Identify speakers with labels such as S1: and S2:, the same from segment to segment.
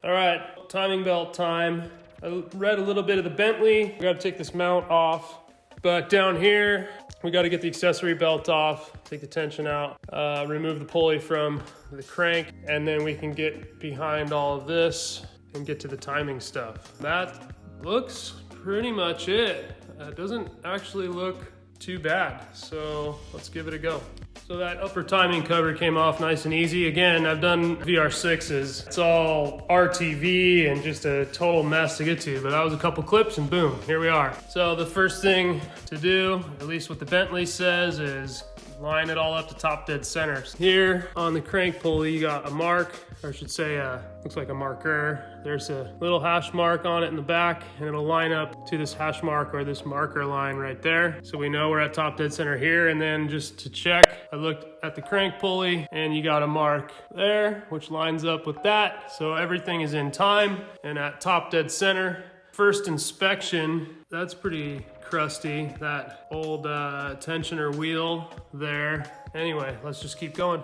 S1: All right, timing belt time. I read a little bit of the Bentley. We got to take this mount off. But down here, we got to get the accessory belt off, take the tension out, remove the pulley from the crank, and then we can get behind all of this and get to the timing stuff. That looks pretty much it. It doesn't actually look too bad, so let's give it a go. So that upper timing cover came off nice and easy. Again, I've done VR6s. It's all RTV and just a total mess to get to, but that was a couple clips and boom, here we are. So the first thing to do, at least what the Bentley says, is line it all up to top dead center. Here on the crank pulley, you got a mark, or I should say, looks like a marker. There's a little hash mark on it in the back, and it'll line up to this hash mark or this marker line right there. So we know we're at top dead center here. And then just to check, I looked at the crank pulley and you got a mark there, which lines up with that. So everything is in time and at top dead center. First inspection, that's pretty crusty, that old tensioner wheel there. Anyway, let's just keep going.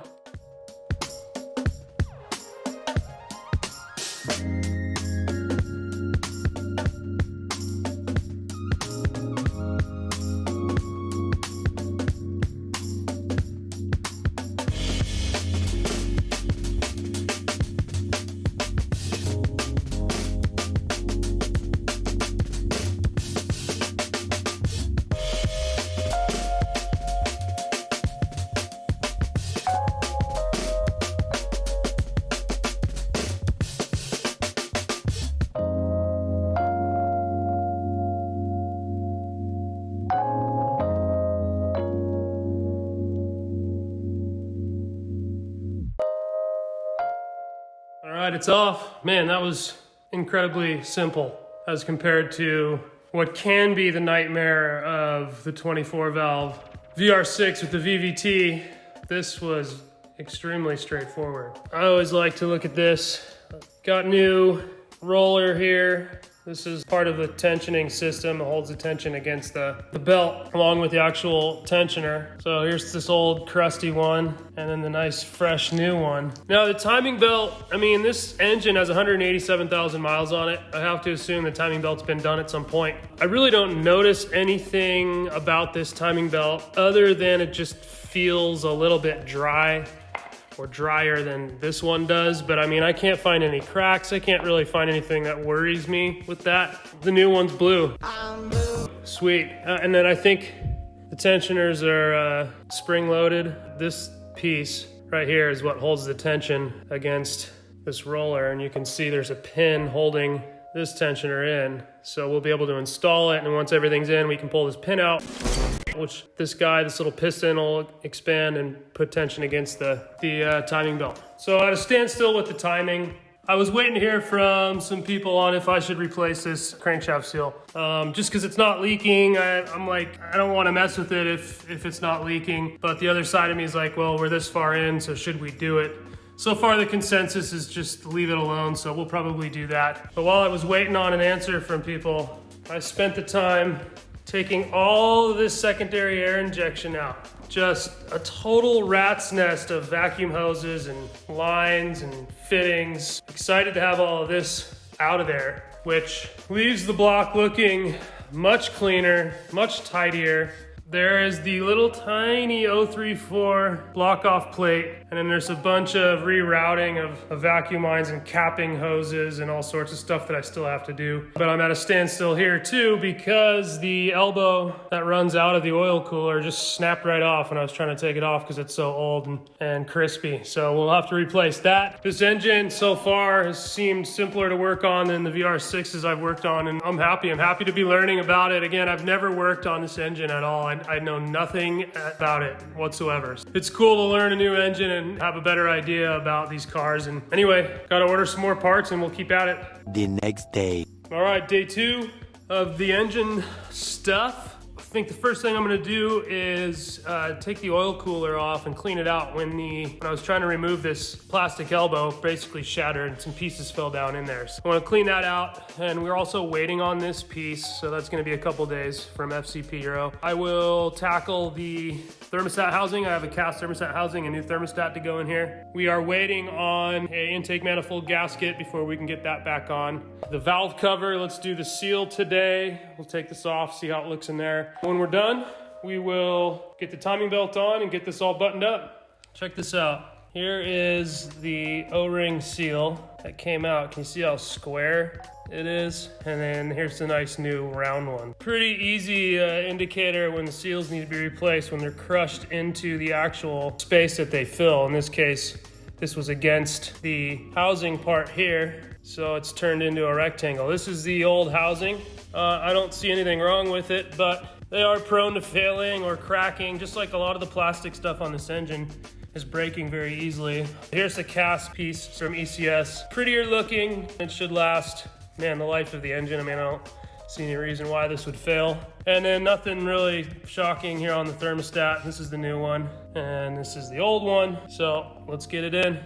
S1: All right, it's off. Man, that was incredibly simple as compared to what can be the nightmare of the 24 valve VR6 with the VVT. This was extremely straightforward. I always like to look at this. Got new roller here. This is part of the tensioning system. It holds the tension against the belt along with the actual tensioner. So here's this old crusty one and then the nice fresh new one. Now the timing belt, I mean, this engine has 187,000 miles on it. I have to assume the timing belt's been done at some point. I really don't notice anything about this timing belt other than it just feels a little bit dry, or drier than this one does. But I mean, I can't find any cracks. I can't really find anything that worries me with that. The new one's blue. Sweet. And then I think the tensioners are spring loaded. This piece right here is what holds the tension against this roller. And you can see there's a pin holding this tensioner in. So we'll be able to install it. And once everything's in, we can pull this pin out, which this little piston will expand and put tension against the timing belt. So at a standstill with the timing, I was waiting to hear from some people on if I should replace this crankshaft seal. Just because it's not leaking, I'm like, I don't want to mess with it if it's not leaking. But the other side of me is like, well, we're this far in, so should we do it? So far, the consensus is just leave it alone, so we'll probably do that. But while I was waiting on an answer from people, I spent the time taking all of this secondary air injection out. Just a total rat's nest of vacuum hoses and lines and fittings. Excited to have all of this out of there, which leaves the block looking much cleaner, much tidier. There is the little tiny 034 block off plate, and then there's a bunch of rerouting of vacuum lines and capping hoses and all sorts of stuff that I still have to do. But I'm at a standstill here too because the elbow that runs out of the oil cooler just snapped right off when I was trying to take it off because it's so old and crispy. So we'll have to replace that. This engine so far has seemed simpler to work on than the VR6s I've worked on, and I'm happy. I'm happy to be learning about it. Again, I've never worked on this engine at all. I know nothing about it whatsoever. It's cool to learn a new engine and have a better idea about these cars. And anyway, got to order some more parts and we'll keep at it.
S2: The next day.
S1: All right, day 2 of the engine stuff. think the first thing I'm gonna do is take the oil cooler off and clean it out. When I was trying to remove this plastic elbow, basically shattered and some pieces fell down in there. So I wanna clean that out, and we're also waiting on this piece, so that's gonna be a couple days from FCP Euro. I will tackle the thermostat housing. I have a cast thermostat housing, a new thermostat to go in here. We are waiting on a intake manifold gasket before we can get that back on. The valve cover, let's do the seal today. We'll take this off, see how it looks in there. When we're done, we will get the timing belt on and get this all buttoned up. Check this out. Here is the O-ring seal that came out. Can you see how square it is? And then here's the nice new round one. Pretty easy indicator when the seals need to be replaced, when they're crushed into the actual space that they fill. In this case, this was against the housing part here, so it's turned into a rectangle. This is the old housing. I don't see anything wrong with it, but they are prone to failing or cracking, just like a lot of the plastic stuff on this engine is breaking very easily. Here's the cast piece from ECS. Prettier looking. It should last, man, the life of the engine. I mean, I don't see any reason why this would fail. And then nothing really shocking here on the thermostat. This is the new one, and this is the old one. So let's get it in.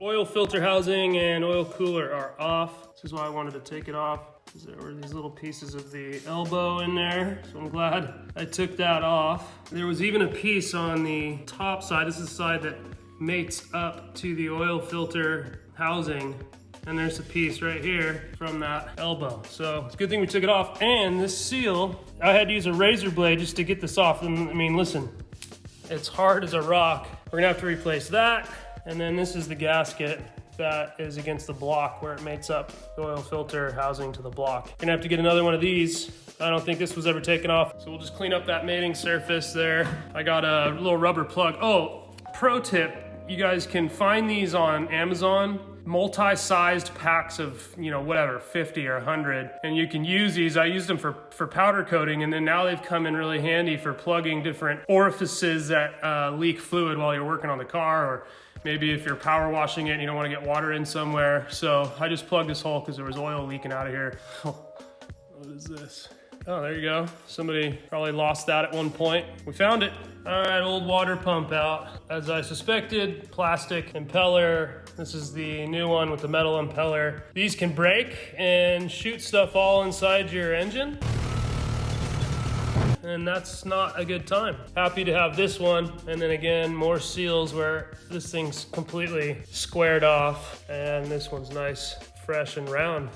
S1: Oil filter housing and oil cooler are off. This is why I wanted to take it off, because there were these little pieces of the elbow in there. So I'm glad I took that off. There was even a piece on the top side. This is the side that mates up to the oil filter housing. And there's a piece right here from that elbow. So it's a good thing we took it off. And this seal, I had to use a razor blade just to get this off. And I mean, listen, it's hard as a rock. We're gonna have to replace that. And then this is the gasket that is against the block where it mates up the oil filter housing to the block. We're gonna have to get another one of these. I don't think this was ever taken off. So we'll just clean up that mating surface there. I got a little rubber plug. Oh, pro tip, you guys can find these on Amazon. Multi-sized packs of, you know, whatever, 50 or 100. And you can use these. I used them for powder coating, and then now they've come in really handy for plugging different orifices that leak fluid while you're working on the car, or maybe if you're power washing it and you don't want to get water in somewhere. So I just plugged this hole because there was oil leaking out of here. What is this? Oh, there you go. Somebody probably lost that at one point. We found it. All right, old water pump out. As I suspected, plastic impeller. This is the new one with the metal impeller. These can break and shoot stuff all inside your engine, and that's not a good time. Happy to have this one, and then again, more seals where this thing's completely squared off, and this one's nice, fresh and round.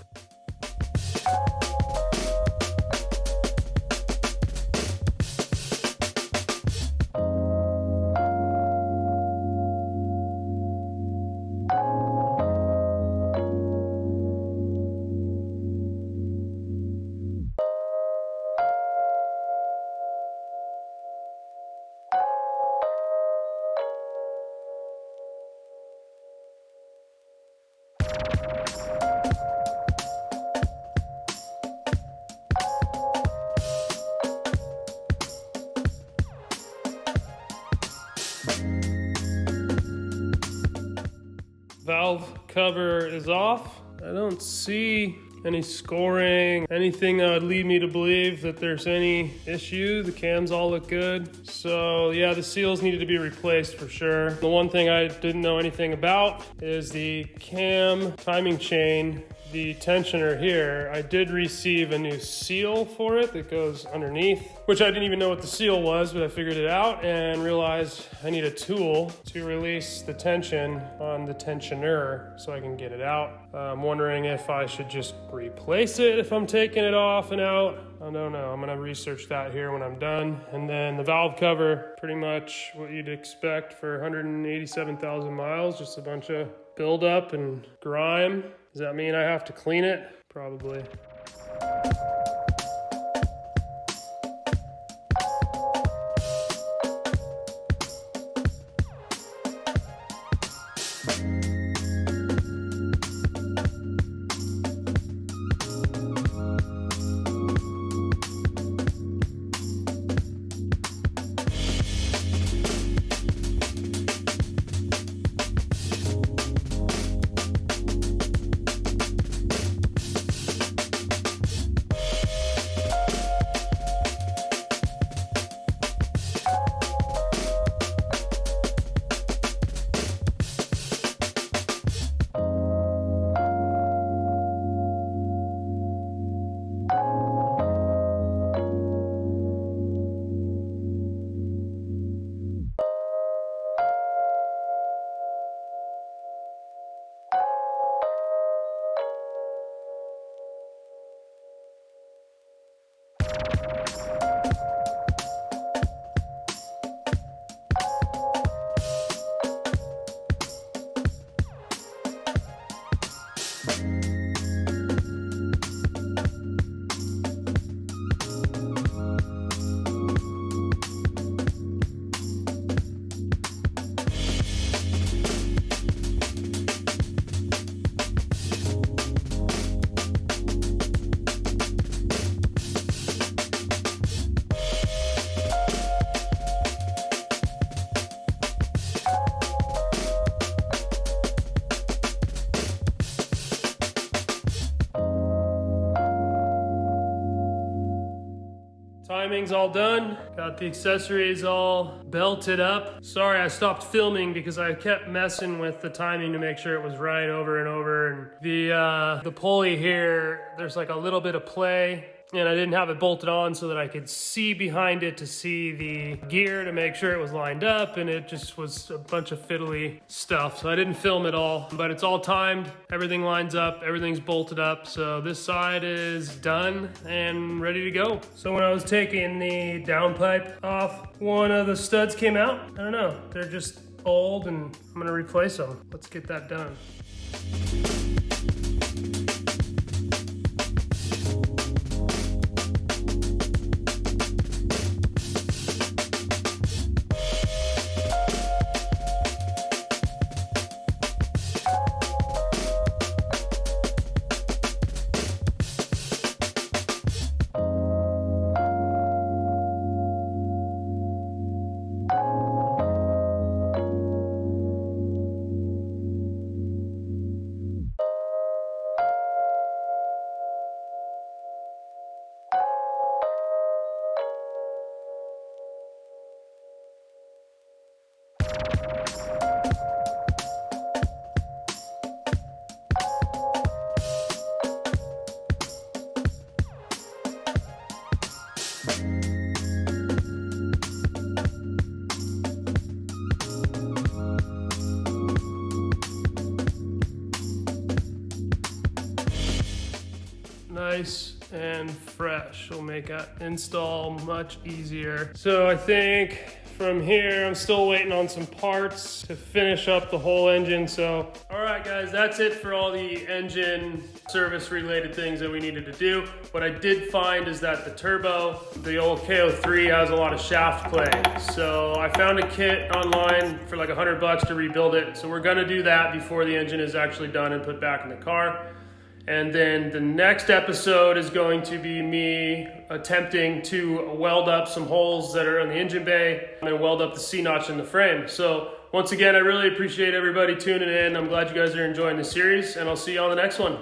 S1: Valve cover is off. I don't see any scoring, anything that would lead me to believe that there's any issue. The cams all look good. So yeah, the seals needed to be replaced for sure. The one thing I didn't know anything about is the cam timing chain, the tensioner here. I did receive a new seal for it that goes underneath, which I didn't even know what the seal was, but I figured it out and realized I need a tool to release the tension on the tensioner so I can get it out. I'm wondering if I should just replace it if I'm taking it off and out. I don't know. I'm gonna research that here when I'm done. And then the valve cover, pretty much what you'd expect for 187,000 miles, just a bunch of buildup and grime. Does that mean I have to clean it? Probably. Timing's all done. Got the accessories all belted up. Sorry, I stopped filming because I kept messing with the timing to make sure it was right over and over. And the pulley here, there's like a little bit of play, and I didn't have it bolted on so that I could see behind it to see the gear to make sure it was lined up, and it just was a bunch of fiddly stuff. So I didn't film it all, but it's all timed. Everything lines up, everything's bolted up. So this side is done and ready to go. So when I was taking the downpipe off, one of the studs came out. I don't know, they're just old and I'm gonna replace them. Let's get that done. Nice and fresh will make that install much easier. So I think from here, I'm still waiting on some parts to finish up the whole engine. So, all right guys, that's it for all the engine service related things that we needed to do. What I did find is that the turbo, the old KO3, has a lot of shaft play. So I found a kit online for like $100 to rebuild it. So we're gonna do that before the engine is actually done and put back in the car. And then the next episode is going to be me attempting to weld up some holes that are in the engine bay and weld up the C-notch in the frame. So once again, I really appreciate everybody tuning in. I'm glad you guys are enjoying the series, and I'll see you on the next one.